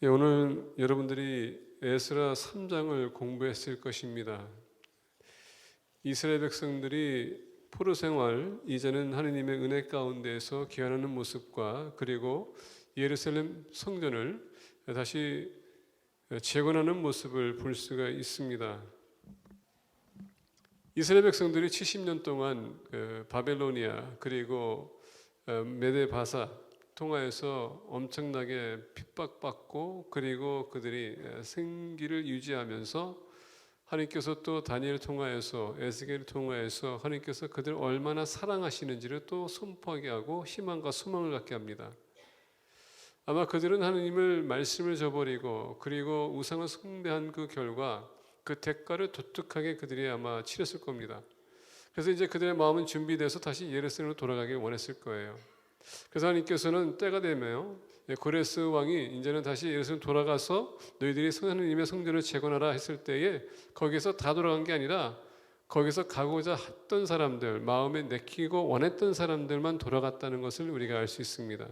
오늘 여러분들이 에스라 3장을 공부했을 것입니다. 이스라엘 백성들이 포로 생활 이제는 하느님의 은혜 가운데에서 귀환하는 모습과 그리고 예루살렘 성전을 다시 재건하는 모습을 볼 수가 있습니다. 이스라엘 백성들이 70년 동안 바벨로니아 그리고 메데바사 통하여서 엄청나게 핍박받고 그리고 그들이 생기를 유지하면서 하나님께서 또 다니엘을 통하여서 에스겔을 통하여서 하나님께서 그들을 얼마나 사랑하시는지를 또 선포하게 하고 희망과 소망을 갖게 합니다. 아마 그들은 하나님을 말씀을 저버리고 그리고 우상을 숭배한 그 결과 그 대가를 독특하게 그들이 아마 치렀을 겁니다. 그래서 이제 그들의 마음은 준비돼서 다시 예루살렘으로 돌아가길 원했을 거예요. 그래서 하나님께서는 때가 되면 고레스 왕이 이제는 다시 예루살렘 돌아가서 너희들이 하나님의 성전을 재건하라 했을 때에 거기서 다 돌아간 게 아니라 거기서 가고자 했던 사람들, 마음에 내키고 원했던 사람들만 돌아갔다는 것을 우리가 알 수 있습니다.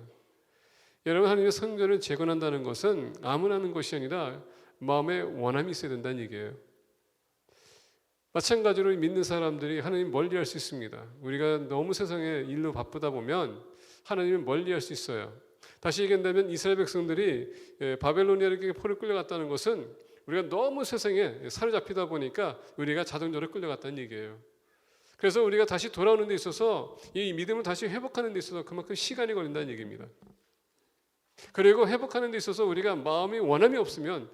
여러분, 하나님의 성전을 재건한다는 것은 아무나 하는 것이 아니라 마음에 원함이 있어야 된다는 얘기예요. 마찬가지로 믿는 사람들이 하나님 멀리할 수 있습니다. 우리가 너무 세상에 일로 바쁘다 보면 하나님을 멀리할 수 있어요. 다시 얘기한다면 이스라엘 백성들이 바벨로니아에게 포로 끌려갔다는 것은 우리가 너무 세상에 사로잡히다 보니까 우리가 자동적으로 끌려갔다는 얘기예요. 그래서 우리가 다시 돌아오는 데 있어서 이 믿음을 다시 회복하는 데 있어서 그만큼 시간이 걸린다는 얘기입니다. 그리고 회복하는 데 있어서 우리가 마음이 원함이 없으면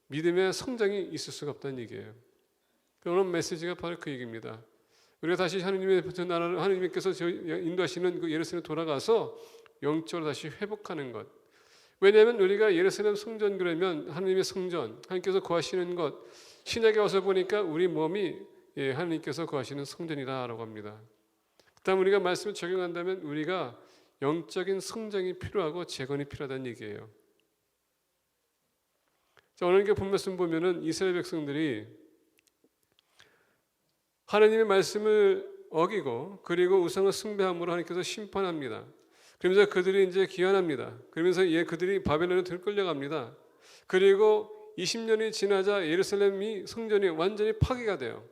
믿음의 성장이 있을 수가 없다는 얘기예요. 오늘 메시지가 바로 그 얘기입니다. 우리가 다시 하나님의 나라를 하나님께서 인도하시는 그 예루살렘에 돌아가서 영적으로 다시 회복하는 것. 왜냐하면 우리가 예루살렘 성전 그러면 하나님의 성전, 하나님께서 거하시는 것. 신약에 와서 보니까 우리 몸이 하나님께서 거하시는 성전이라고 합니다. 그다음 우리가 말씀을 적용한다면 우리가 영적인 성장이 필요하고 재건이 필요하다는 얘기예요. 자, 오늘 본 말씀 보면은 이스라엘 백성들이 하나님의 말씀을 어기고 그리고 우상을 숭배함으로 하나님께서 심판합니다. 그러면서 그들이 이제 귀환합니다. 그러면서 그들이 바벨론에 들끌려갑니다. 그리고 20년이 지나자 예루살렘이 성전이 완전히 파괴가 돼요.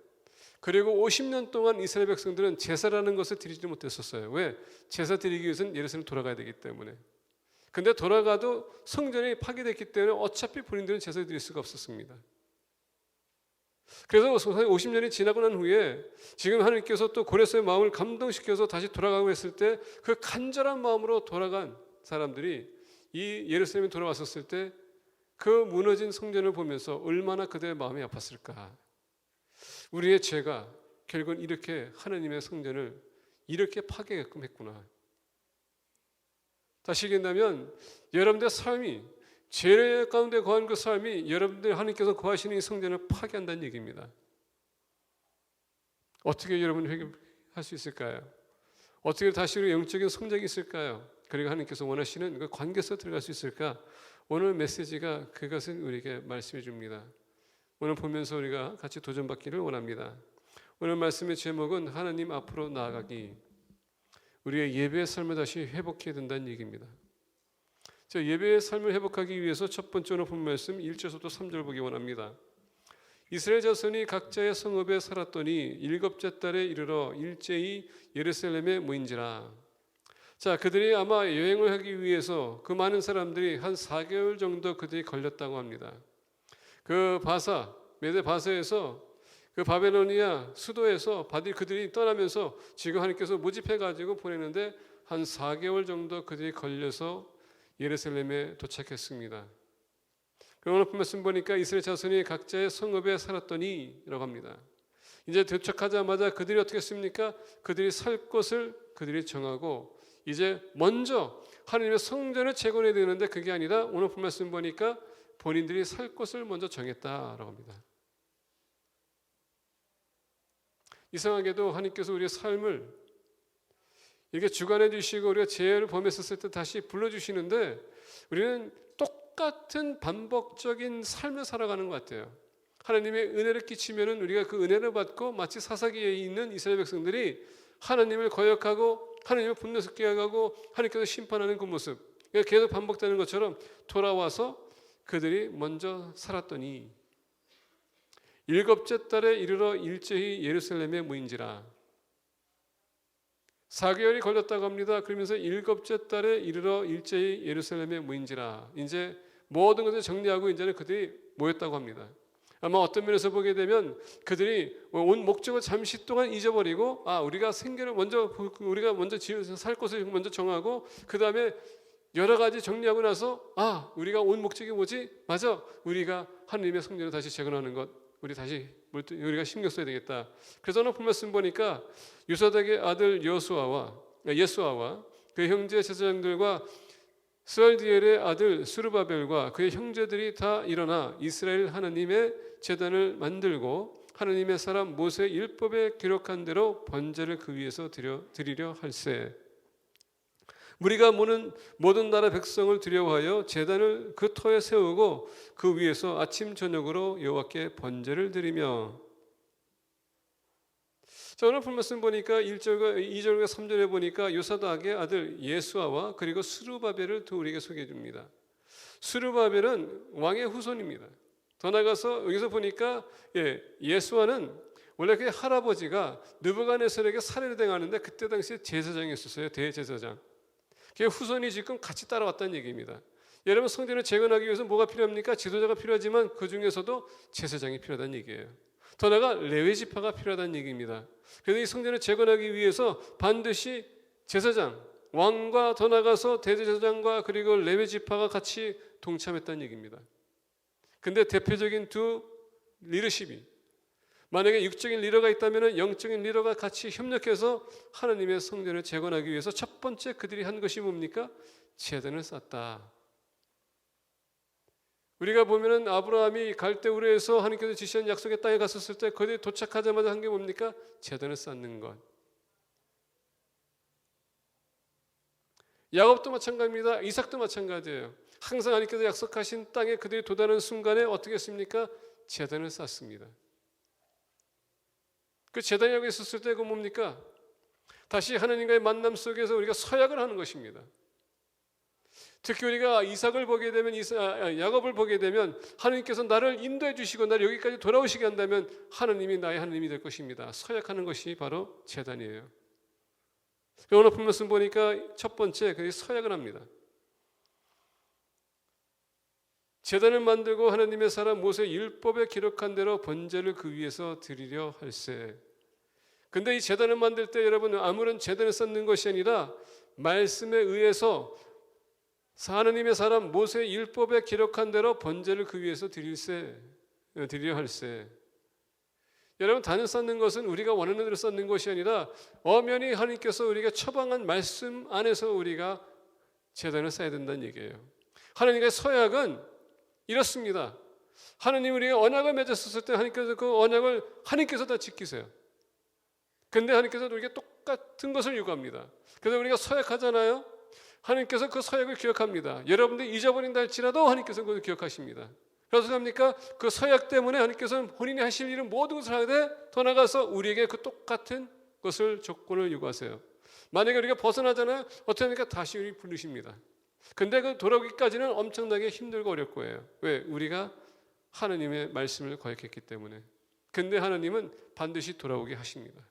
그리고 50년 동안 이스라엘 백성들은 제사라는 것을 드리지 못했었어요. 왜? 제사 드리기 위해서는 예루살렘 돌아가야 되기 때문에. 근데 돌아가도 성전이 파괴됐기 때문에 어차피 본인들은 제사를 드릴 수가 없었습니다. 그래서 50년이 지나고 난 후에 지금 하나님께서 또 고레스의 마음을 감동시켜서 다시 돌아가고 했을 때 그 간절한 마음으로 돌아간 사람들이 이 예루살렘에 돌아왔었을 때 그 무너진 성전을 보면서 얼마나 그들의 마음이 아팠을까. 우리의 죄가 결국은 이렇게 하나님의 성전을 이렇게 파괴게끔 했구나. 다시 얘기한다면 여러분들의 삶이 죄 가운데 거한 그 삶이 여러분들 하나님께서 거하시는 이 성전을 파괴한다는 얘기입니다. 어떻게 여러분 회개할 수 있을까요? 어떻게 다시 우리 영적인 성장이 있을까요? 그리고 하나님께서 원하시는 그 관계에서 들어갈 수 있을까? 오늘 메시지가 그것을 우리에게 말씀해 줍니다. 오늘 보면서 우리가 같이 도전받기를 원합니다. 오늘 말씀의 제목은 하나님 앞으로 나아가기. 우리의 예배의 삶을 다시 회복해야 된다는 얘기입니다. 자, 예배의 삶을 회복하기 위해서 첫 번째로 본 말씀 1절부터 3절 보기 원합니다. 이스라엘 자손이 각자의 성읍에 살았더니 일곱째 달에 이르러 일제히 예루살렘에 모인지라. 자, 그들이 아마 여행을 하기 위해서 그 많은 사람들이 한 4개월 정도 그들이 걸렸다고 합니다. 그 바사, 메데 바사에서 그 바벨로니아 수도에서 그들이 떠나면서 지금 하나님께서 모집해가지고 보내는데 한 4개월 정도 그들이 걸려서 예루살렘에 도착했습니다. 오늘 말씀 보니까 이스라엘 자손이 각자의 성읍에 살았더니 라고 합니다. 이제 도착하자마자 그들이 어떻게 했습니까? 그들이 살 곳을 그들이 정하고 이제 먼저 하나님의 성전을 재건해야 되는데 그게 아니라 오늘 말씀 보니까 본인들이 살 곳을 먼저 정했다라고 합니다. 이상하게도 하나님께서 우리의 삶을 이렇게 주관해 주시고 우리가 죄를 범했었을 때 다시 불러주시는데 우리는 똑같은 반복적인 삶을 살아가는 것 같아요. 하나님의 은혜를 끼치면 우리가 그 은혜를 받고 마치 사사기에 있는 이스라엘 백성들이 하나님을 거역하고 하나님을 분노스럽게 하고 하나님께서 심판하는 그 모습 계속 반복되는 것처럼 돌아와서 그들이 먼저 살았더니 일곱째 달에 이르러 일제히 예루살렘에 모인지라. 4개월이 걸렸다고 합니다. 그러면서 일곱째 달에 이르러 일제히 예루살렘에 모인지라. 이제 모든 것을 정리하고 이제는 그들이 모였다고 합니다. 아마 어떤 면에서 보게 되면 그들이 온 목적을 잠시 동안 잊어버리고 우리가 생계를 먼저 살 곳을 먼저 정하고 그 다음에 여러 가지 정리하고 나서 우리가 온 목적이 뭐지? 맞아, 우리가 하나님의 성전을 다시 재건하는 것, 우리가 신경 써야 되겠다. 그래서 오늘 말씀 보니까 요사닥의 아들 예수아와 그 형제 제사장들과 스알디엘의 아들 스루바벨과 그의 형제들이 다 일어나 이스라엘 하나님의 제단을 만들고 하나님의 사람 모세의 율법에 기록한 대로 번제를 그 위에서 드리려 할세. 무리가 모든 나라 백성을 두려워하여 제단을 그 터에 세우고 그 위에서 아침 저녁으로 여호와께 번제를 드리며. 자, 오늘 말씀 보니까 1절과 2절과 3절에 보니까 요사닥의 아들 예수아와 그리고 스루바벨을 또 우리에게 소개해 줍니다. 스루바벨은 왕의 후손입니다. 더 나아가서 여기서 보니까 예수아는 원래 그 할아버지가 느부갓네살에게 살해를 당하는데 그때 당시에 제사장이었어요. 대제사장. 그 후손이 지금 같이 따라왔다는 얘기입니다. 여러분, 성전을 재건하기 위해서 뭐가 필요합니까? 지도자가 필요하지만 그 중에서도 제사장이 필요하다는 얘기예요. 더 나아가 레위 지파가 필요하다는 얘기입니다. 그래서 이 성전을 재건하기 위해서 반드시 제사장, 왕과 더 나아가서 대제사장과 그리고 레위 지파가 같이 동참했다는 얘기입니다. 근데 대표적인 두 리더십이, 만약에 육적인 리더가 있다면 영적인 리더가 같이 협력해서 하나님의 성전을 재건하기 위해서 첫 번째 그들이 한 것이 뭡니까? 제단을 쌓았다. 우리가 보면은 아브라함이 갈대우르에서 하나님께서 지시한 약속의 땅에 갔었을 때 그들이 도착하자마자 한 게 뭡니까? 제단을 쌓는 것. 야곱도 마찬가지입니다. 이삭도 마찬가지예요. 항상 하나님께서 약속하신 땅에 그들이 도달하는 순간에 어떻게 했습니까? 제단을 쌓습니다. 그 제단이라고 있었을 때 그 뭡니까? 다시 하나님과의 만남 속에서 우리가 서약을 하는 것입니다. 특히 우리가 이삭을 보게 되면 야곱을 보게 되면 하나님께서 나를 인도해 주시고 나를 여기까지 돌아오시게 한다면 하나님이 나의 하나님이 될 것입니다. 서약하는 것이 바로 제단이에요. 오늘 말씀 보니까 첫 번째 그들이 서약을 합니다. 제단을 만들고 하나님의 사람 모세의 율법에 기록한 대로 번제를 그 위에서 드리려 할세. 근데 이 제단을 만들 때 여러분 아무런 제단을 쌓는 것이 아니라 말씀에 의해서 하나님의 사람 모세의 율법에 기록한 대로 번제를 그 위에서 드리려 할세. 여러분, 단을 쌓는 것은 우리가 원하는 대로 쌓는 것이 아니라 엄연히 하나님께서 우리가 처방한 말씀 안에서 우리가 제단을 쌓아야 된다는 얘기예요. 하나님의 서약은 이렇습니다. 하나님 우리가 언약을 맺었을 때 하나님께서 그 언약을 하나님께서 다 지키세요. 근데 하나님께서 우리에게 똑같은 것을 요구합니다. 그래서 우리가 서약하잖아요. 하나님께서 그 서약을 기억합니다. 여러분들이 잊어버린다 할지라도 하나님께서 그걸 기억하십니다. 그래서 합니까? 그 서약 때문에 하나님께서는 본인이 하실 일은 모든 것을 하되 더 나아가서 우리에게 그 똑같은 것을 조건을 요구하세요. 만약에 우리가 벗어나잖아요. 어떻게 합니까? 다시 우리 부르십니다. 근데 그 돌아오기까지는 엄청나게 힘들고 어렵고 해요. 왜? 우리가 하나님의 말씀을 거역했기 때문에. 근데 하나님은 반드시 돌아오게 하십니다.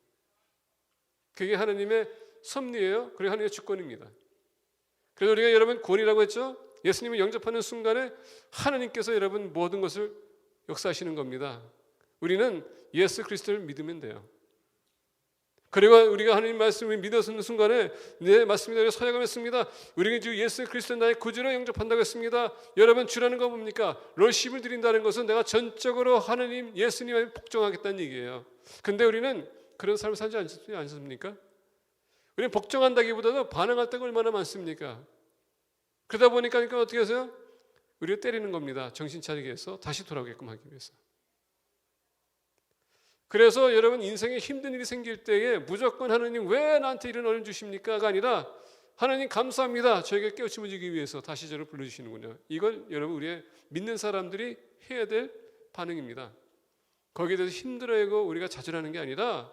그게 하나님의 섭리예요. 그리고 하나님의 주권입니다. 그래서 우리가 여러분 구원이라고 했죠. 예수님을 영접하는 순간에 하나님께서 여러분 모든 것을 역사하시는 겁니다. 우리는 예수 그리스도를 믿으면 돼요. 그리고 우리가 하나님 말씀을 믿었는 순간에 네 맞습니다. 서약했습니다. 우리가 주 예수 그리스도 나의 구주로 영접한다고 했습니다. 여러분 주라는 건 뭡니까? 롤십을 드린다는 것은 내가 전적으로 하나님 예수님을 복종하겠다는 얘기예요. 근데 우리는 그런 삶을 살지 않습니까? 우리는 복종한다기보다도 반항할 때가 얼마나 많습니까? 그러다 보니까 어떻게 하세요? 우리를 때리는 겁니다. 정신 차리게 해서 다시 돌아오게끔 하기 위해서. 그래서 여러분 인생에 힘든 일이 생길 때에 무조건 하나님 왜 나한테 이런 어려움 주십니까가 아니라 하나님 감사합니다. 저에게 깨우침을 주기 위해서 다시 저를 불러주시는군요. 이걸 여러분 우리의 믿는 사람들이 해야 될 반응입니다. 거기에 대해서 힘들어하고 우리가 좌절하는 게 아니라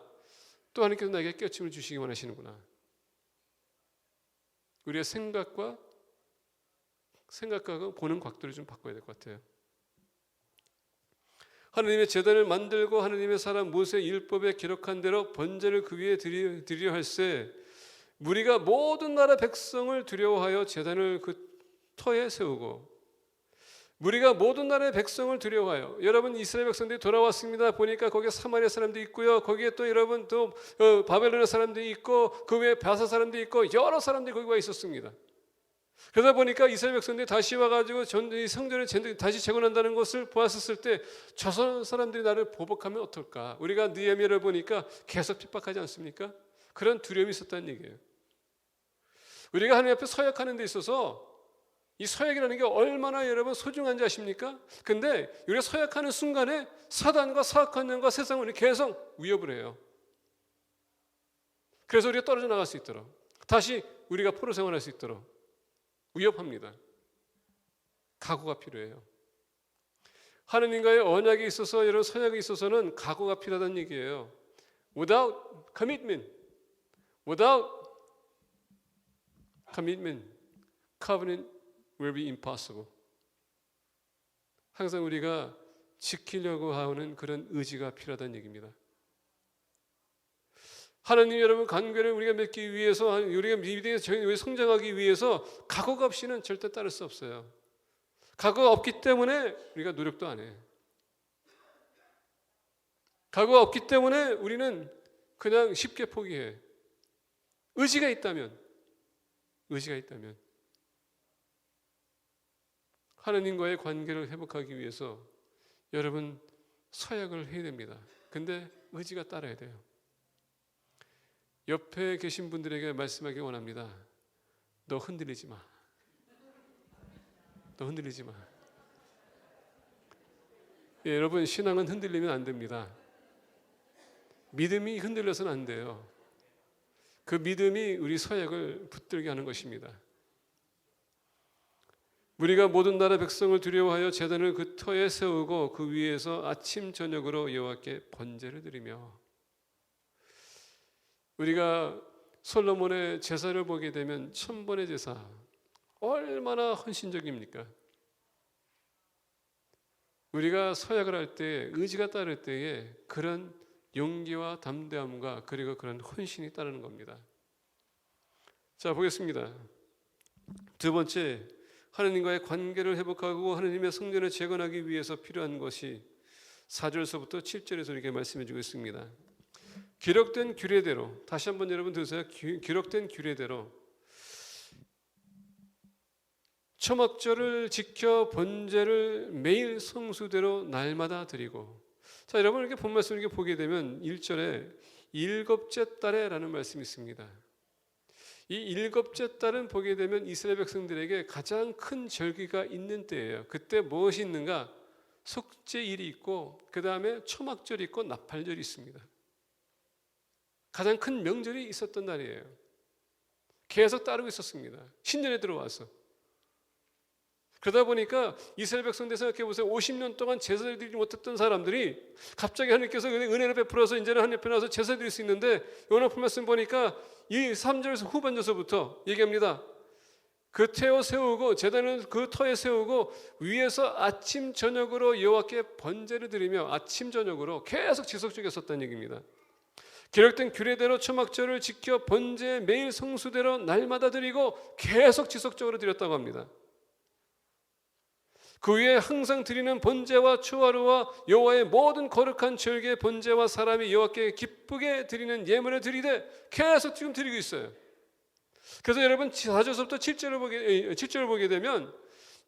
또 하나님께서 나에게 깨우침을 주시기만 하시는구나. 우리의 생각과 생각하고 보는 각도를 좀 바꿔야 될 것 같아요. 하느님의 제단을 만들고 하느님의 사람 모세 율법에 기록한 대로 번제를 그 위에 드리려 할세 무리가 모든 나라 백성을 두려워하여 제단을 그 터에 세우고 무리가 모든 나라의 백성을 두려워하여 여러분 이스라엘 백성들이 돌아왔습니다. 보니까 거기에 사마리아 사람도 있고요. 거기에 또 여러분 또 바벨론의 사람들이 있고 그 외에 바사 사람도 있고 여러 사람들이 거기 와 있었습니다. 그러다 보니까 이스라엘 백성들이 다시 와가지고 성전을 다시 재건한다는 것을 보았을 때 저 사람들이 나를 보복하면 어떨까? 우리가 느헤미야를 보니까 계속 핍박하지 않습니까? 그런 두려움이 있었다는 얘기예요. 우리가 하나님 앞에 서약하는 데 있어서 이 서약이라는 게 얼마나 여러분 소중한지 아십니까? 근데 우리가 서약하는 순간에 사단과 사악한 영과 세상은 계속 위협을 해요. 그래서 우리가 떨어져 나갈 수 있도록 다시 우리가 포로 생활할 수 있도록 위협합니다. 각오가 필요해요. 하느님과의 언약이 있어서 여러분 서약이 있어서는 각오가 필요하다는 얘기예요. Without commitment, covenant will be impossible. 항상 우리가 지키려고 하는 그런 의지가 필요하다는 얘기입니다. 하나님 여러분 관계를 우리가 맺기 위해서 우리가 믿음에 성장하기 위해서 각오가 없이는 절대 따를 수 없어요. 각오가 없기 때문에 우리가 노력도 안 해. 각오가 없기 때문에 우리는 그냥 쉽게 포기해. 의지가 있다면 하나님과의 관계를 회복하기 위해서 여러분 서약을 해야 됩니다. 근데 의지가 따라야 돼요. 옆에 계신 분들에게 말씀하기 원합니다. 너 흔들리지 마. 예, 여러분 신앙은 흔들리면 안 됩니다. 믿음이 흔들려서는 안 돼요. 그 믿음이 우리 서약을 붙들게 하는 것입니다. 우리가 모든 나라 백성을 두려워하여 제단을 그 터에 세우고 그 위에서 아침 저녁으로 여호와께 번제를 드리며 우리가 솔로몬의 제사를 보게 되면 1000번의 제사 얼마나 헌신적입니까? 우리가 서약을 할 때 의지가 따를 때에 그런 용기와 담대함과 그리고 그런 헌신이 따르는 겁니다. 자 보겠습니다. 두 번째 하나님과의 관계를 회복하고 하나님의 성전을 재건하기 위해서 필요한 것이 4절서부터 7절에서 이렇게 말씀해 주고 있습니다. 기록된 규례대로 다시 한번 여러분 들으세요. 기록된 규례대로 초막절을 지켜 번제를 매일 성수대로 날마다 드리고 자 여러분 이렇게 본 말씀 이렇게 보게 되면 1절에 일곱째 달에라는 말씀이 있습니다. 이 일곱째 달은 보게 되면 이스라엘 백성들에게 가장 큰 절기가 있는 때예요. 그때 무엇이 있는가? 속죄일이 있고 그 다음에 초막절이 있고 나팔절이 있습니다. 가장 큰 명절이 있었던 날이에요. 계속 따르고 있었습니다. 신년에 들어와서. 그러다 보니까 이스라엘 백성들 생각해 보세요. 50년 동안 제사를 드리지 못했던 사람들이 갑자기 하나님께서 은혜를 베풀어서 이제는 하나님 앞에 나와서 제사 드릴 수 있는데 오늘 말씀 보니까 이 3절에서 후반절서부터 얘기합니다. 그 태워 세우고 제단을 그 터에 세우고 위에서 아침 저녁으로 여호와께 번제를 드리며 아침 저녁으로 계속 지속적으로 썼다는 얘기입니다. 기록된 규례대로 초막절을 지켜 번제 매일 성수대로 날마다 드리고 계속 지속적으로 드렸다고 합니다. 그 위에 항상 드리는 번제와 초하루와 여호와의 모든 거룩한 절기의 번제와 사람이 여호와께 기쁘게 드리는 예물을 드리되 계속 지금 드리고 있어요. 그래서 여러분 4절부터 7절을 보게 되면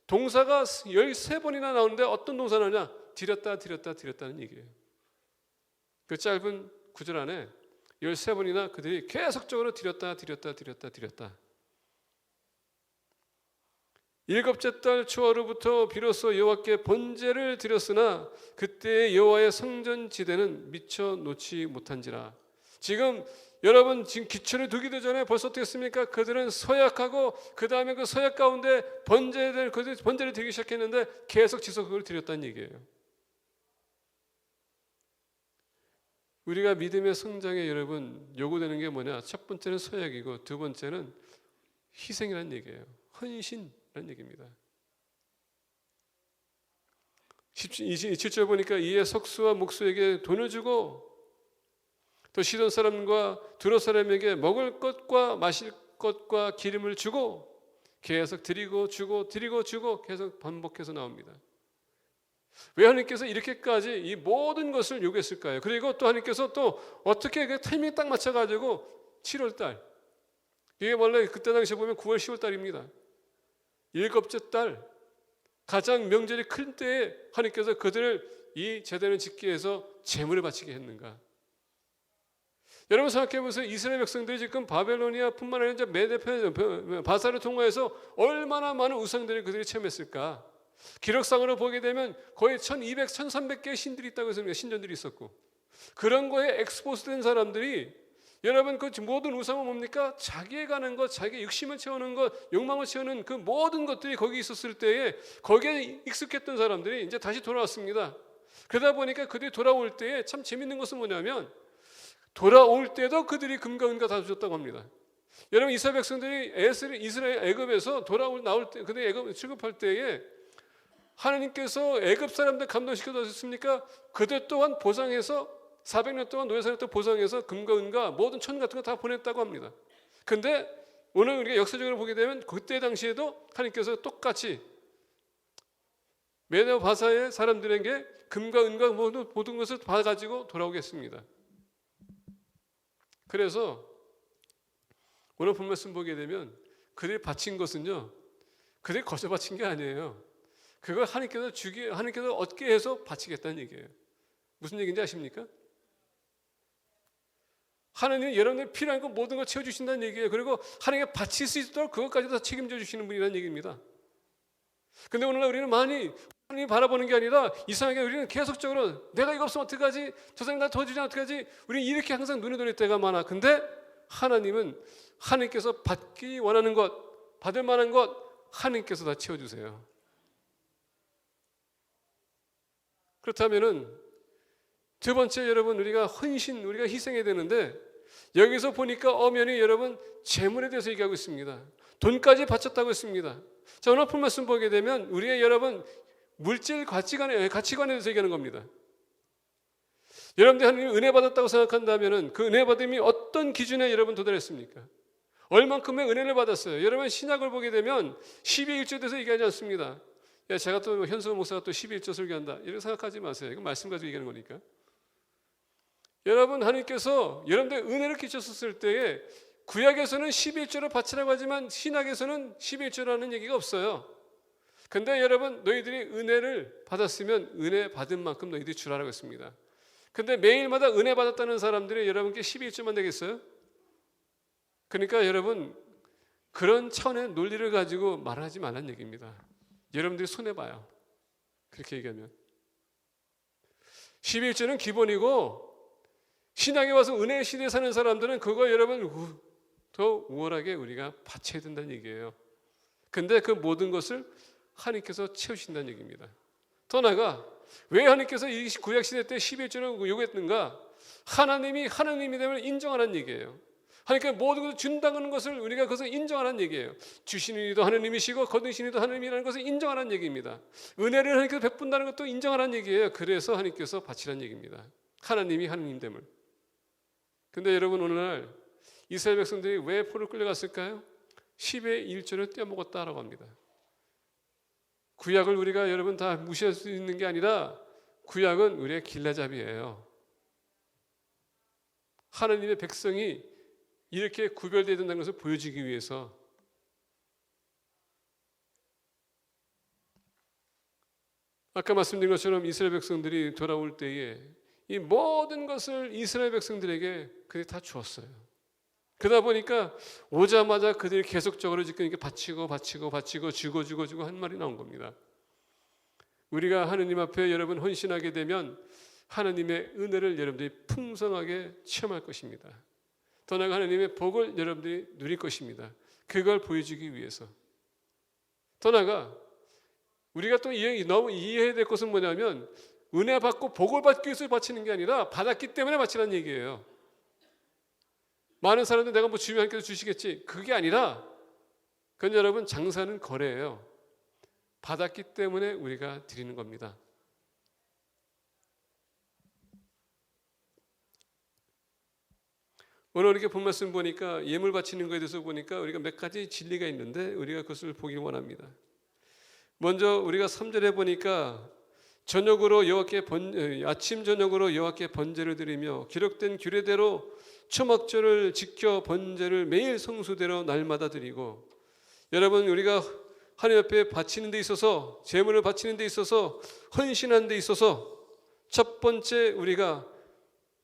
동사가 13번이나 나오는데 어떤 동사 나오냐? 드렸다는 얘기예요. 그 짧은 구절 안에 13번이나 그들이 계속적으로 드렸다. 일곱째 달 초하루부터 비로소 여호와께 번제를 드렸으나 그때 여호와의 성전 지대는 미처 놓지 못한지라. 지금 여러분 지금 기초를 두기도 전에 벌써 어떻게 했습니까? 그들은 서약하고 그 다음에 그 서약 가운데 번제를 드리기 시작했는데 계속 지속적으로 드렸다는 얘기예요. 우리가 믿음의 성장에 여러분 요구되는 게 뭐냐? 첫 번째는 서약이고 두 번째는 희생이라는 얘기예요. 헌신이라는 얘기입니다. 27절 보니까 이에 석수와 목수에게 돈을 주고 또 시돈 사람과 두로 사람에게 먹을 것과 마실 것과 기름을 주고 계속 드리고 주고 드리고 주고 계속 반복해서 나옵니다. 왜 하나님께서 이렇게까지 이 모든 것을 요구했을까요? 그리고 또 하나님께서 또 어떻게 그 타이밍 딱 맞춰가지고 7월달, 이게 원래 그때 당시에 보면 9월 10월 달입니다. 일곱째 달 가장 명절이 큰 때에 하나님께서 그들을 이 제단을 짓기 위해서 제물을 바치게 했는가? 여러분 생각해 보세요. 이스라엘 백성들이 지금 바벨로니아뿐만 아니라 메데 바사를 통과해서 얼마나 많은 우상들을 그들이 체험했을까? 기록상으로 보게 되면 거의 1200, 1300개의 신들이 있다고 해서 신전들이 있었고, 그런 거에 엑스포스된 사람들이 여러분 그 모든 우상은 뭡니까? 자기에 가는 것, 자기의 욕심을 채우는 것, 욕망을 채우는 그 모든 것들이 거기 있었을 때에 거기에 익숙했던 사람들이 이제 다시 돌아왔습니다. 그러다 보니까 그들이 돌아올 때에 참 재밌는 것은 뭐냐면 돌아올 때도 그들이 금과 은과 다 주셨다고 합니다. 여러분 이스라엘 백성들이 이스라엘 애굽에서 나올 때, 그들이 애굽 출국할 때에 하나님께서 애굽 사람들 감동시켜 주셨습니까? 그들 또한 보상해서 400년 동안 노예 사역도 보상해서 금과 은과 모든 천 같은 거 다 보냈다고 합니다. 근데 오늘 우리가 역사적으로 보게 되면 그때 당시에도 하나님께서 똑같이 메데 바사의 사람들에게 금과 은과 모든 것을 받아가지고 돌아오겠습니다. 그래서 오늘 본 말씀 보게 되면 그들이 바친 것은요, 그들이 거저 바친 게 아니에요. 그걸 하나님께서 얻게 해서 바치겠다는 얘기예요. 무슨 얘기인지 아십니까? 하나님은 여러분들 필요한 것 모든 걸 채워주신다는 얘기예요. 그리고 하나님께 바칠 수 있도록 그것까지 다 책임져 주시는 분이라는 얘기입니다. 근데 오늘날 우리는 많이 하나님 바라보는 게 아니라 이상하게 우리는 계속적으로 내가 이거 없으면 어떡하지? 저 사람이 나 도와주지 않으면 어떡하지? 우리는 이렇게 항상 눈에 돌릴 때가 많아. 근데 하나님은 하나님께서 받기 원하는 것, 받을 만한 것 하나님께서 다 채워주세요. 그렇다면은 두 번째 여러분 우리가 우리가 희생해야 되는데 여기서 보니까 엄연히 여러분 재물에 대해서 얘기하고 있습니다. 돈까지 바쳤다고 했습니다. 자, 오늘 본 말씀 보게 되면 우리의 여러분 물질 가치관에 대해서 얘기하는 겁니다. 여러분들 하나님 은혜 받았다고 생각한다면은 그 은혜 받음이 어떤 기준에 여러분 도달했습니까? 얼만큼의 은혜를 받았어요? 여러분 신약을 보게 되면 12일조에 대해서 얘기하지 않습니다. 야, 제가 또 현수 목사가 또 12일조 설교한다 이렇게 생각하지 마세요. 이건 말씀 가지고 얘기하는 거니까. 여러분 하나님께서 여러분들 은혜를 끼쳤을 때에 구약에서는 11조를 바치라고 하지만 신약에서는 11조라는 얘기가 없어요. 근데 여러분 너희들이 은혜를 받았으면 은혜 받은 만큼 너희들이 주라라고 했습니다. 근데 매일마다 은혜 받았다는 사람들이 여러분께 11조만 되겠어요? 그러니까 여러분 그런 차원의 논리를 가지고 말하지 말라는 얘기입니다. 여러분들이 손해봐요. 그렇게 얘기하면 11조는 기본이고 신앙에 와서 은혜의 시대에 사는 사람들은 그거 여러분 더 우월하게 우리가 바쳐야 된다는 얘기예요. 근데 그 모든 것을 하나님께서 채우신다는 얘기입니다. 더 나아가 왜 하나님께서 이 구약시대 때 11조를 요구했는가? 하나님이 됨을 인정하라는 얘기예요. 하나님께서 모든 것을 준다는 것을 우리가 그것을 인정하라는 얘기예요. 주시는 이도 하나님이시고 거두시는 이도 하나님이라는 것을 인정하라는 얘기입니다. 은혜를 하나님께서 베푼다는 것도 인정하라는 얘기예요. 그래서 하나님께서 바치라는 얘기입니다. 하나님이 하나님됨을. 근데 여러분 오늘날 이스라엘 백성들이 왜 포로 끌려갔을까요? 10의 1조를 떼어먹었다라고 합니다. 구약을 우리가 여러분 다 무시할 수 있는 게 아니라 구약은 우리의 길라잡이에요. 하나님의 백성이 이렇게 구별되어야 된다는 것을 보여주기 위해서 아까 말씀드린 것처럼 이스라엘 백성들이 돌아올 때에 이 모든 것을 이스라엘 백성들에게 그들이 다 주었어요. 그러다 보니까 오자마자 그들이 계속적으로 지금 이렇게 바치고 주고 한 말이 나온 겁니다. 우리가 하느님 앞에 여러분 헌신하게 되면 하나님의 은혜를 여러분들이 풍성하게 체험할 것입니다. 더 나아가 하나님의 복을 여러분들이 누릴 것입니다. 그걸 보여주기 위해서. 더 나아가 우리가 또 너무 이해해야 될 것은 뭐냐면 은혜 받고 복을 받기 위해서 바치는 게 아니라 받았기 때문에 바치라는 얘기예요. 많은 사람들 내가 뭐 주면 하나님께서 주시겠지. 그게 아니라 그건 여러분 장사는 거래예요. 받았기 때문에 우리가 드리는 겁니다. 오늘 이렇게 본 말씀 보니까 예물 바치는 것에 대해서 보니까 우리가 몇 가지 진리가 있는데 우리가 그것을 보길 원합니다. 먼저 우리가 3절에 보니까 아침 저녁으로 여호와께 번제를 드리며 기록된 규례대로 초막절을 지켜 번제를 매일 성수대로 날마다 드리고, 여러분 우리가 하나님 앞에 바치는 데 있어서, 제물을 바치는 데 있어서, 헌신하는 데 있어서 첫 번째 우리가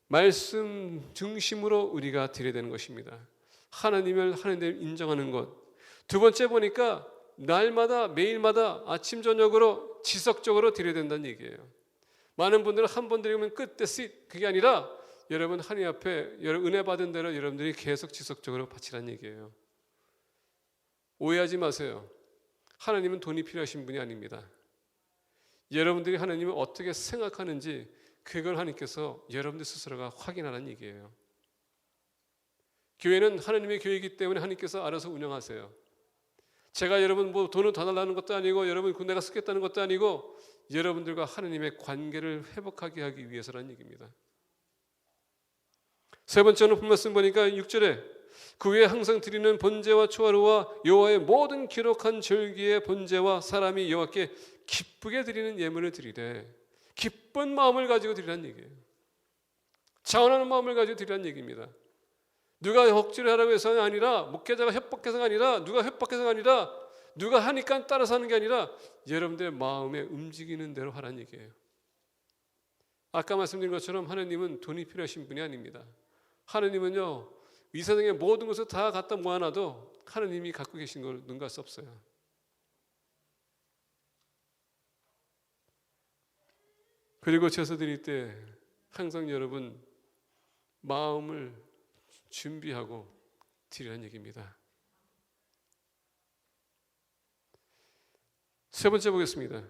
말씀 중심으로 우리가 드려야 되는 것입니다. 하나님을 인정하는 것. 두 번째 보니까 날마다 매일마다 아침 저녁으로 지속적으로 드려야 된다는 얘기예요. 많은 분들은 한 번 드리면 끝, 그게 아니라 여러분 하나님 앞에 은혜 받은 대로 여러분들이 계속 지속적으로 바치라는 얘기예요. 오해하지 마세요. 하나님은 돈이 필요하신 분이 아닙니다. 여러분들이 하나님을 어떻게 생각하는지 그걸 하나님께서 여러분들 스스로가 확인하라는 얘기예요. 교회는 하나님의 교회이기 때문에 하나님께서 알아서 운영하세요. 제가 여러분 뭐 돈을 더 달라는 것도 아니고 여러분 내가 쓰겠다는 것도 아니고 여러분들과 하나님의 관계를 회복하게 하기 위해서라는 얘기입니다. 세 번째는 본 말씀 보니까 6절에 그 후에 항상 드리는 번제와 초하루와 여호와의 모든 기록한 절기의 번제와 사람이 여호와께 기쁘게 드리는 예물을 드리되, 기쁜 마음을 가지고 드리라는 얘기예요. 자원하는 마음을 가지고 드리라는 얘기입니다. 누가 억지로 하라고 해서가 아니라, 목회자가 협박해서가 아니라, 누가 협박해서가 아니라, 누가 하니까 따라서 하는 게 아니라 여러분들의 마음에 움직이는 대로 하라는 얘기예요. 아까 말씀드린 것처럼 하나님은 돈이 필요하신 분이 아닙니다. 하나님은요, 이 세상의 모든 것을 다 갖다 모아놔도 하나님이 갖고 계신 걸 능가할 수 없어요. 그리고 제사 드릴 때 항상 여러분 마음을 준비하고 드리라는 얘기입니다. 세 번째 보겠습니다.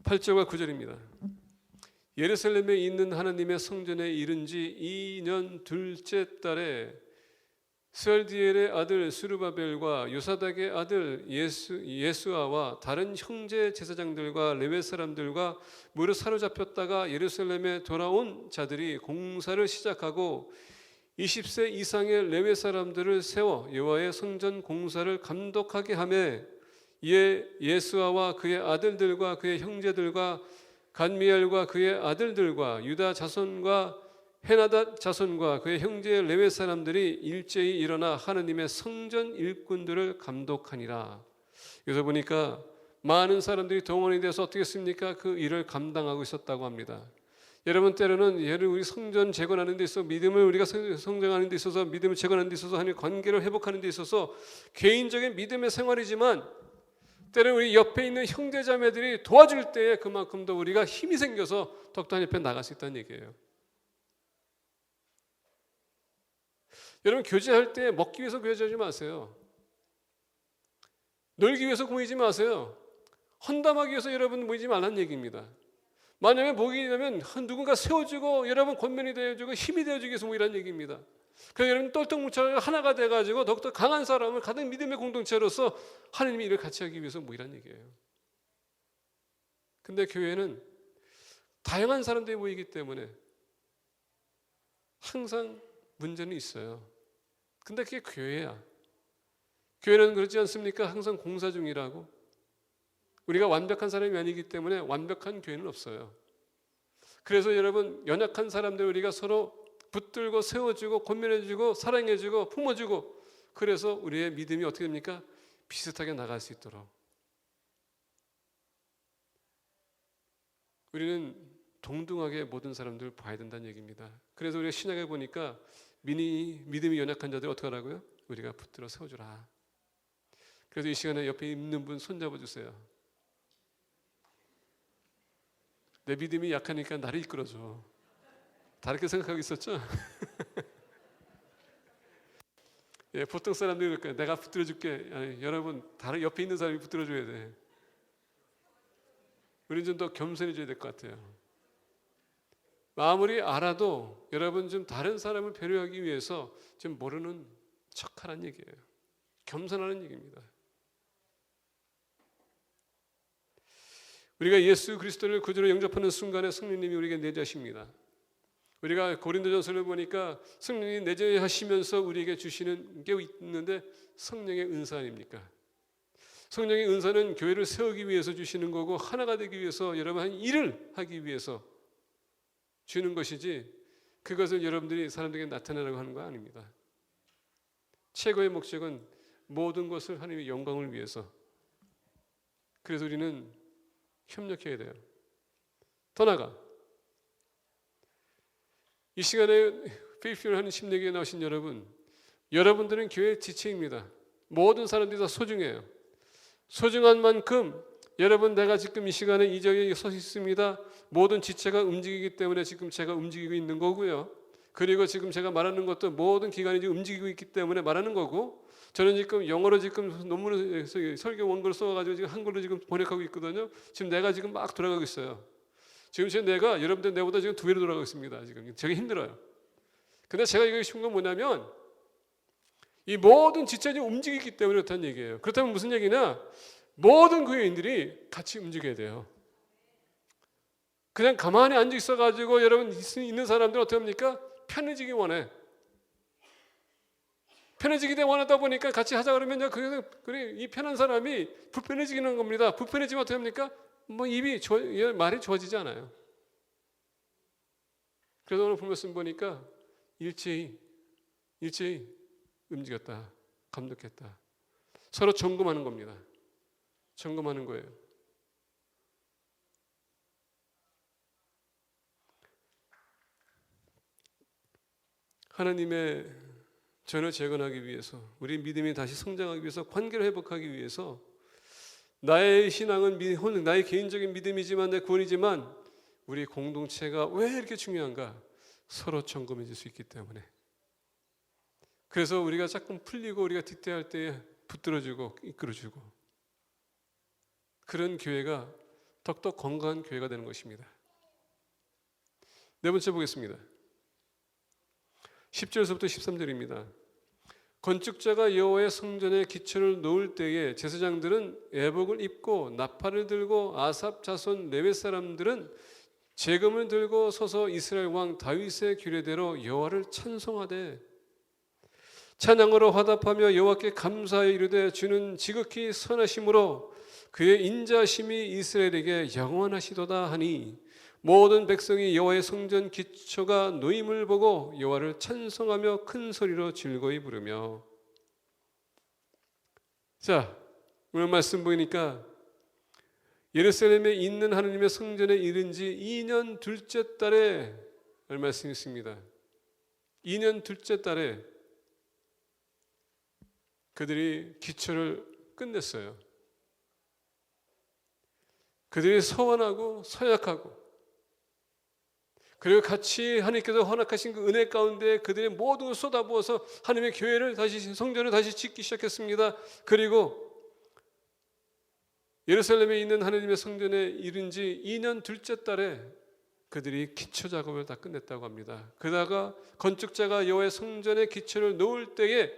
8절과 9절입니다. 예루살렘에 있는 하나님의 성전에 이른 지 2년 둘째 달에 스알디엘의 아들 스루바벨과 요사닥의 아들 예수아와 다른 형제 제사장들과 레위 사람들과 무릇 사로잡혔다가 예루살렘에 돌아온 자들이 공사를 시작하고 20세 이상의 레위 사람들을 세워 여호와의 성전 공사를 감독하게 하며, 이에 예수아와 그의 아들들과 그의 형제들과 간미엘과 그의 아들들과 유다 자손과 헤나닷 자손과 그의 형제 레위 사람들이 일제히 일어나 하나님의 성전 일꾼들을 감독하니라. 여기서 보니까 많은 사람들이 동원이 돼서 어떻게 했습니까? 그 일을 감당하고 있었다고 합니다. 여러분, 때로는 우리 성전 재건하는 데 있어서, 믿음을 우리가 성장하는 데 있어서, 믿음을 재건하는 데 있어서, 하나님의 관계를 회복하는 데 있어서 개인적인 믿음의 생활이지만, 때로는 우리 옆에 있는 형제자매들이 도와줄 때에 그만큼 더 우리가 힘이 생겨서 더욱더 하나님 앞에 나갈 수 있다는 얘기예요. 여러분, 교제할 때 먹기 위해서 교제하지 마세요. 놀기 위해서 모이지 마세요. 헌담하기 위해서 여러분 모이지 말라는 얘기입니다. 만약에 모이려면 누군가 세워주고 여러분 권면이 되어주고 힘이 되어주기 위해서 모이라는 얘기입니다. 그래서 여러분 똘똘 뭉쳐 하나가 돼가지고 더욱더 강한 사람을 가진 믿음의 공동체로서 하나님의 일을 같이 하기 위해서 모이라는 얘기예요. 근데 교회는 다양한 사람들이 모이기 때문에 항상 문제는 있어요. 근데 그게 교회야. 교회는 그렇지 않습니까? 항상 공사 중이라고. 우리가 완벽한 사람이 아니기 때문에 완벽한 교회는 없어요. 그래서 여러분, 연약한 사람들 우리가 서로 붙들고 세워주고 권면해주고 사랑해주고 품어주고, 그래서 우리의 믿음이 어떻게 됩니까? 비슷하게 나갈 수 있도록. 우리는 동등하게 모든 사람들을 봐야 된다는 얘기입니다. 그래서 우리가 신약에 보니까 믿음이 연약한 자들 어떻게 하라고요? 우리가 붙들어 세워주라. 그래서 이 시간에 옆에 있는 분 손잡아 주세요. 내 믿음이 약하니까 나를 이끌어줘. 다르게 생각하고 있었죠? 예, 보통 사람들이 그럴 거예요. 내가 붙들어줄게. 아니, 여러분, 다른 옆에 있는 사람이 붙들어줘야 돼. 우리는 좀 더 겸손해져야 될 것 같아요. 아무리 알아도 여러분 좀 다른 사람을 배려하기 위해서 좀 모르는 척하라는 얘기예요. 겸손하는 얘기입니다. 우리가 예수 그리스도를 구주로 영접하는 순간에 성령님이 우리에게 내주십니다. 우리가 고린도전서를 보니까 성령이 내재하시면서 우리에게 주시는 게 있는데 성령의 은사 아닙니까? 성령의 은사는 교회를 세우기 위해서 주시는 거고 하나가 되기 위해서 여러분 한 일을 하기 위해서 주는 것이지 그것을 여러분들이 사람들에게 나타내라고 하는 거 아닙니다. 최고의 목적은 모든 것을 하나님의 영광을 위해서. 그래서 우리는 협력해야 돼요. 더 나아가 이 시간에 페이스를 하는 심리교에 나오신 여러분들은 교회의 지체입니다. 모든 사람들이 다 소중해요. 소중한 만큼 여러분 내가 지금 이 시간에 이 자리에 서 있습니다. 모든 지체가 움직이기 때문에 지금 제가 움직이고 있는 거고요. 그리고 지금 제가 말하는 것도 모든 기관이 지금 움직이고 있기 때문에 말하는 거고 저는 지금 영어로 지금 논문을 설교 원고를 써가지고 지금 한글로 지금 번역하고 있거든요. 지금 내가 지금 막 돌아가고 있어요. 지금 제 뇌가 여러분들 뇌보다 지금 2배로 돌아가고 있습니다. 지금 제가 힘들어요. 근데 제가 이거 쉬운 건 뭐냐면 이 모든 지체들이 움직이기 때문에 그렇다는 얘기예요. 그렇다면 무슨 얘기냐? 모든 교회인들이 같이 움직여야 돼요. 그냥 가만히 앉아 있어가지고 여러분 있는 사람들은 어떻게 합니까? 편해지기 원해. 편해지기 때문에 원하다 보니까 같이 하자 그러면 이 편한 사람이 불편해지는 겁니다. 불편해지면 어떻게 합니까? 뭐 말이 좋아지지 않아요. 그래서 오늘 말씀 보니까 일제히 움직였다. 감독했다. 서로 점검하는 겁니다. 점검하는 거예요. 하나님의 전을 재건하기 위해서 우리 믿음이 다시 성장하기 위해서 관계를 회복하기 위해서 나의 신앙은 나의 개인적인 믿음이지만 내 구원이지만 우리 공동체가 왜 이렇게 중요한가? 서로 점검해 줄 수 있기 때문에. 그래서 우리가 조금 풀리고 우리가 뒷대할 때 붙들어주고 이끌어주고 그런 교회가 더욱더 건강한 교회가 되는 것입니다. 네 번째 보겠습니다. 10절에서부터 13절입니다. 건축자가 여호와의 성전에 기초를 놓을 때에 제사장들은 애복을 입고 나팔을 들고 아삽 자손 레위 사람들은 재금을 들고 서서 이스라엘 왕 다윗의 규례대로 여호와를 찬송하되 찬양으로 화답하며 여호와께 감사하여 이르되 주는 지극히 선하심으로 그의 인자심이 이스라엘에게 영원하시도다 하니 모든 백성이 여호와의 성전 기초가 놓임을 보고 여호와를 찬송하며 큰 소리로 즐거이 부르며. 자, 오늘 말씀 보니까 예루살렘에 있는 하나님의 성전에 이른 지 2년 둘째 달에 말씀이 있습니다. 2년 둘째 달에 그들이 기초를 끝냈어요. 그들이 서원하고 서약하고 그리고 같이 하나님께서 허락하신 그 은혜 가운데 그들의 모든 걸 쏟아부어서 하나님의 교회를 다시 성전을 다시 짓기 시작했습니다. 그리고 예루살렘에 있는 하나님의 성전에 이른 지 2년 둘째 달에 그들이 기초 작업을 다 끝냈다고 합니다. 그러다가 건축자가 여호와의 성전에 기초를 놓을 때에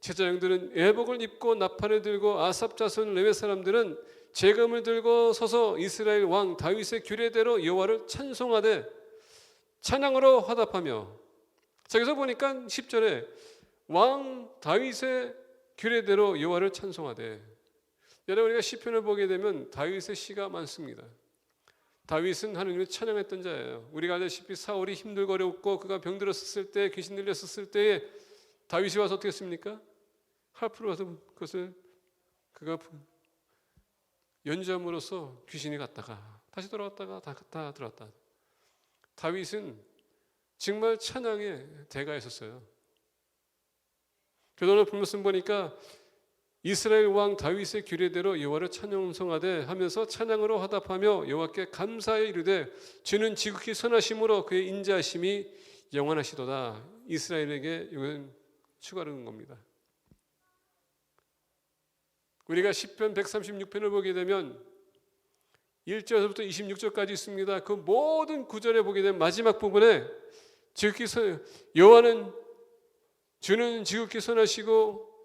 제사장들은 애복을 입고 나팔을 들고 아삽 자손 레위 사람들은 재금을 들고 서서 이스라엘 왕 다윗의 규례대로 여호와를 찬송하되 찬양으로 화답하며. 자, 여기서 보니까 10절에 왕 다윗의 규례대로 여호와를 찬송하되. 여러분 우리가 시편을 보게 되면 다윗의 시가 많습니다. 다윗은 하나님을 찬양했던 자예요. 우리가 알다시피 사울이 힘들고 어렵고 그가 병들었을 때 귀신 들렸었을 때에 다윗이 와서 어떻게 했습니까? harp로 와서 그것을 그가 연주함으로써 귀신이 갔다가 다시 돌아왔다가 다 갔다 들어왔다. 다윗은 정말 찬양의 대가였었어요. 그래서 오늘 말씀 보니까 이스라엘 왕 다윗의 규례대로 여호와를 찬송하되 하면서 찬양으로 화답하며 여호와께 감사하여 이르되 주는 지극히 선하심으로 그의 인자하심이 영원하시도다. 이스라엘에게 이건 추가하는 겁니다. 우리가 시편 136편을 보게 되면 1절부터 26절까지 있습니다. 그 모든 구절에 보게 되면 마지막 부분에 지극히 여호와는 주는 지극히 선하시고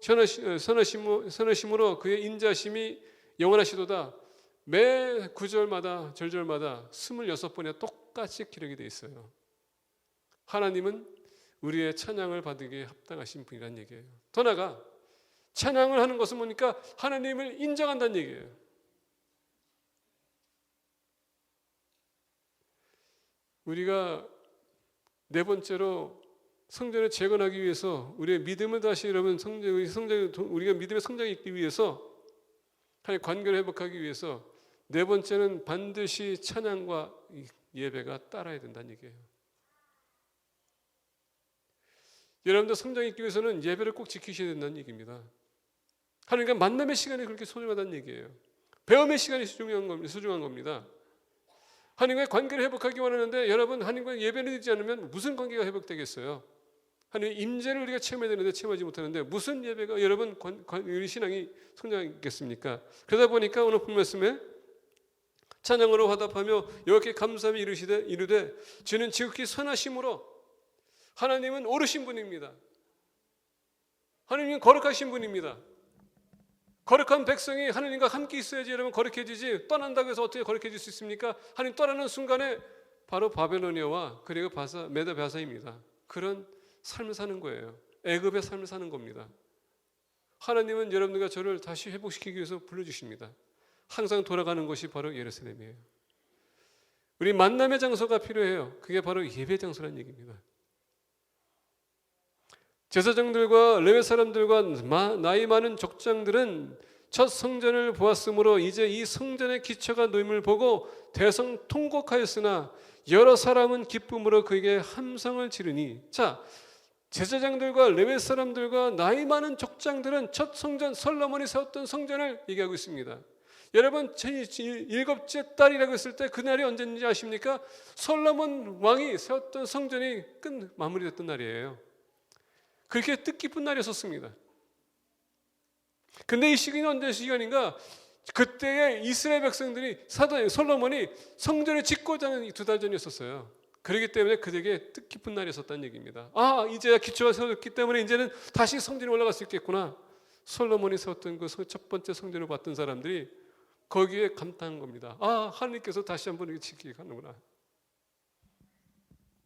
선하심으로 그의 인자심이 영원하시도다. 매 구절마다 절절마다 26번에 똑같이 기록이 되어 있어요. 하나님은 우리의 찬양을 받기에 합당하신 분이라는 얘기예요. 더 나아가 찬양을 하는 것은 뭡니까? 하나님을 인정한다는 얘기예요. 우리가 네 번째로 성전을 재건하기 위해서 우리의 믿음을 다시 여러분 우리가 믿음의 성장이 있기 위해서 하나님 관계를 회복하기 위해서 네 번째는 반드시 찬양과 예배가 따라야 된다는 얘기예요. 여러분들 성장이 있기 위해서는 예배를 꼭 지키셔야 된다는 얘기입니다. 하나님과 만남의 시간이 그렇게 소중하다는 얘기예요. 배움의 시간이 소중한 겁니다. 하나님과의 관계를 회복하기 원하는데 여러분 하나님과 예배를 드리지 않으면 무슨 관계가 회복되겠어요? 하나님의 임재를 우리가 체험해야 되는데 체험하지 못하는데 무슨 예배가 여러분 우리 신앙이 성장하겠습니까? 그러다 보니까 오늘 본 말씀에 찬양으로 화답하며 여호와께 감사하며 이르되 주는 지극히 선하심으로 하나님은 옳으신 분입니다. 하나님은 거룩하신 분입니다. 거룩한 백성이 하나님과 함께 있어야지 여러분 거룩해지지, 떠난다고 해서 어떻게 거룩해질 수 있습니까? 하나님 떠나는 순간에 바로 바벨로니아와 그리고 메다 바사입니다. 그런 삶을 사는 거예요. 애굽의 삶을 사는 겁니다. 하나님은 여러분들과 저를 다시 회복시키기 위해서 불러주십니다. 항상 돌아가는 곳이 바로 예루살렘이에요. 우리 만남의 장소가 필요해요. 그게 바로 예배 장소라는 얘기입니다. 제사장들과 레위 사람들과 나이 많은 족장들은 첫 성전을 보았으므로 이제 이 성전의 기초가 놓임을 보고 대성통곡하였으나 여러 사람은 기쁨으로 그에게 함성을 지르니. 자, 제사장들과 레위 사람들과 나이 많은 족장들은 첫 성전 솔로몬이 세웠던 성전을 얘기하고 있습니다. 여러분 일곱째 딸이라고 했을 때 그날이 언제인지 아십니까? 솔로몬 왕이 세웠던 성전이 마무리됐던 날이에요. 그렇게 뜻깊은 날이었습니다. 근데 이 시기는 언제 시간인가? 그때의 이스라엘 백성들이 솔로몬이 성전을 짓고자 하는 2달 전이었어요. 그렇기 때문에 그들에게 뜻깊은 날이었다는 얘기입니다. 아, 이제야 기초가 세워졌기 때문에 이제는 다시 성전에 올라갈 수 있겠구나. 솔로몬이 세웠던 그 첫 번째 성전을 봤던 사람들이 거기에 감탄한 겁니다. 아, 하나님께서 다시 한번 이렇게 지키게 하는구나.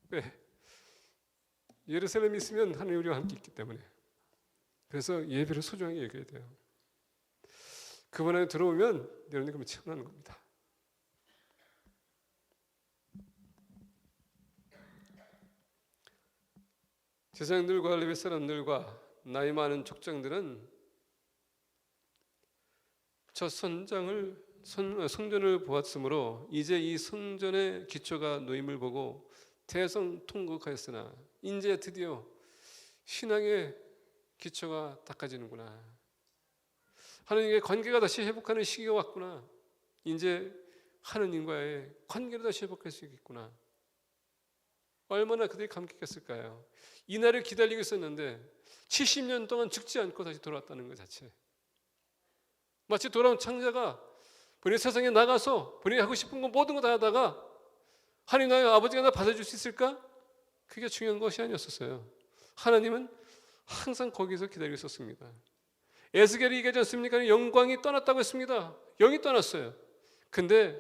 왜? 예루살렘이 있으면 하나님 우리와 함께 있기 때문에. 그래서 예배를 소중하게 여겨야 돼요. 그분 안에 들어오면 여러분이 그러면 체험하는 겁니다. 제사장들과 레위 사람들과 나이 많은 족장들은 첫 성전을 보았으므로 이제 이 성전의 기초가 놓임을 보고 대성통곡하였으나 이제 드디어 신앙의 기초가 닦아지는구나. 하나님과의 관계가 다시 회복하는 시기가 왔구나. 이제 하나님과의 관계를 다시 회복할 수 있겠구나. 얼마나 그들이 감격했을까요? 이 날을 기다리고 있었는데 70년 동안 죽지 않고 다시 돌아왔다는 것 자체. 마치 돌아온 창자가 본인의 세상에 나가서 본인이 하고 싶은 거 모든 거 다 하다가 하나님 나의 아버지가 나 받아줄 수 있을까? 그게 중요한 것이 아니었어요. 하나님은 항상 거기서 기다리고 있었습니다. 에스겔이 얘기하지 않습니까? 영광이 떠났다고 했습니다. 영이 떠났어요. 근데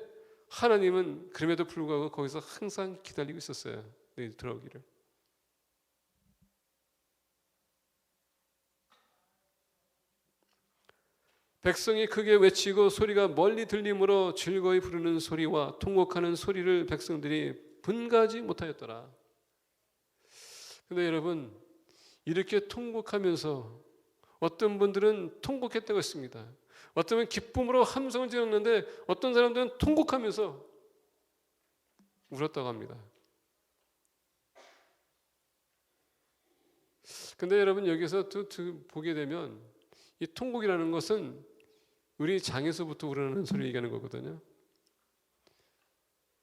하나님은 그럼에도 불구하고 거기서 항상 기다리고 있었어요. 너희들 들어오기를. 백성이 크게 외치고 소리가 멀리 들림으로 즐거이 부르는 소리와 통곡하는 소리를 백성들이 분가하지 못하였더라. 근데 여러분, 이렇게 통곡하면서 어떤 분들은 통곡했다고 했습니다. 어떤 분은 기쁨으로 함성을 지렀는데 어떤 사람들은 통곡하면서 울었다고 합니다. 근데 여러분 여기서 또 보게 되면 이 통곡이라는 것은 우리 장에서부터 우러나는 소리를 얘기하는 거거든요.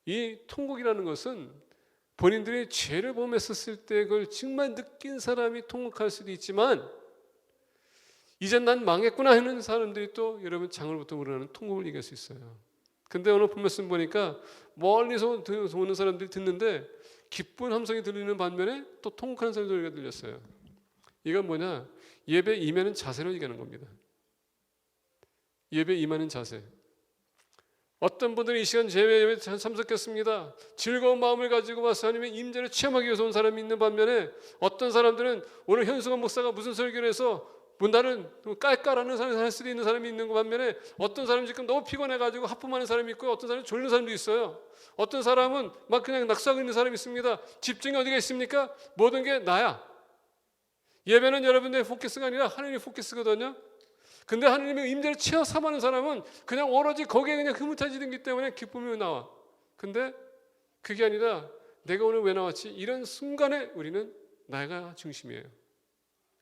이 통곡이라는 것은 본인들이 죄를 범했었을 때 그걸 정말 느낀 사람이 통곡할 수도 있지만 이제 난 망했구나 하는 사람들이 또 여러분 장으로부터 우러나는 통곡을 얘기할 수 있어요. 근데 오늘 본 말씀 보니까 멀리서 오는 사람들이 듣는데 기쁜 함성이 들리는 반면에 또 통곡하는 사람들이 들렸어요. 이건 뭐냐? 예배 임하는 자세로 얘기하는 겁니다. 예배 임하는 자세. 어떤 분들이 이 시간 예배에 참석했습니다. 즐거운 마음을 가지고 와서 하나님의 임재를 체험하기 위해서 온 사람이 있는 반면에 어떤 사람들은 오늘 현수관 목사가 무슨 설교를 해서 나는 깔깔하는 사람이 할 수도 있는 사람이 있는 반면에 어떤 사람은 지금 너무 피곤해가지고 하품하는 사람이 있고요. 어떤 사람은 졸린 사람도 있어요. 어떤 사람은 막 그냥 낙서하고 있는 사람이 있습니다. 집중이 어디가 있습니까? 모든 게 나야. 예배는 여러분들의 포커스가 아니라 하나님의 포커스거든요. 근데 하나님의 임재를 체험하는 사람은 그냥 오로지 거기에 그냥 흐뭇해지기 때문에 기쁨이 나와. 근데 그게 아니라 내가 오늘 왜 나왔지? 이런 순간에 우리는 나가 중심이에요.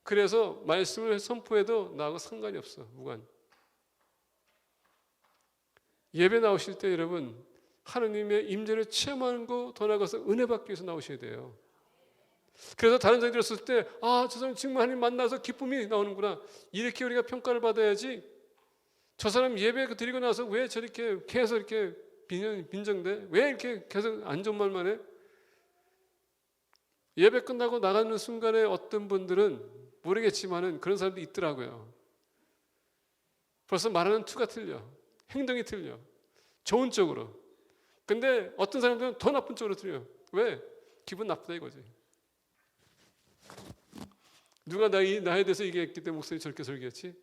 그래서 말씀을 선포해도 나하고 상관이 없어. 무관. 예배 나오실 때 여러분 하나님의 임재를 체험하는 거 더 나가서 은혜 받기 위해서 나오셔야 돼요. 그래서 다른 사람이 들었을 때 저 사람 정말 하나님 만나서 기쁨이 나오는구나. 이렇게 우리가 평가를 받아야지. 저 사람 예배 드리고 나서 왜 저렇게 계속 이렇게 빈정돼? 왜 이렇게 계속 안 좋은 말만 해? 예배 끝나고 나가는 순간에 어떤 분들은 모르겠지만은 그런 사람도 있더라고요. 벌써 말하는 투가 틀려. 행동이 틀려. 좋은 쪽으로. 근데 어떤 사람들은 더 나쁜 쪽으로 틀려. 왜? 기분 나쁘다 이거지. 누가 나에 대해서 얘기했기 때문에 목사님 저렇게 설교했지?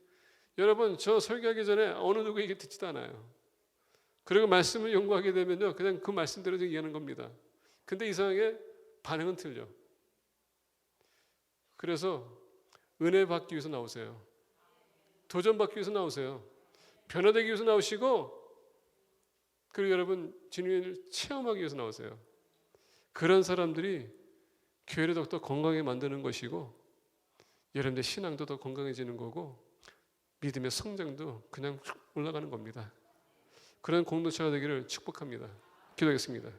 여러분 저 설교하기 전에 어느 누구 얘기 듣지도 않아요. 그리고 말씀을 연구하게 되면요 그냥 그 말씀대로 얘기하는 겁니다. 근데 이상하게 반응은 틀려. 그래서 은혜 받기 위해서 나오세요. 도전 받기 위해서 나오세요. 변화되기 위해서 나오시고 그리고 여러분 진리를 체험하기 위해서 나오세요. 그런 사람들이 교회를 더욱더 건강하게 만드는 것이고 여러분들 신앙도 더 건강해지는 거고 믿음의 성장도 그냥 올라가는 겁니다. 그런 공동체가 되기를 축복합니다. 기도하겠습니다.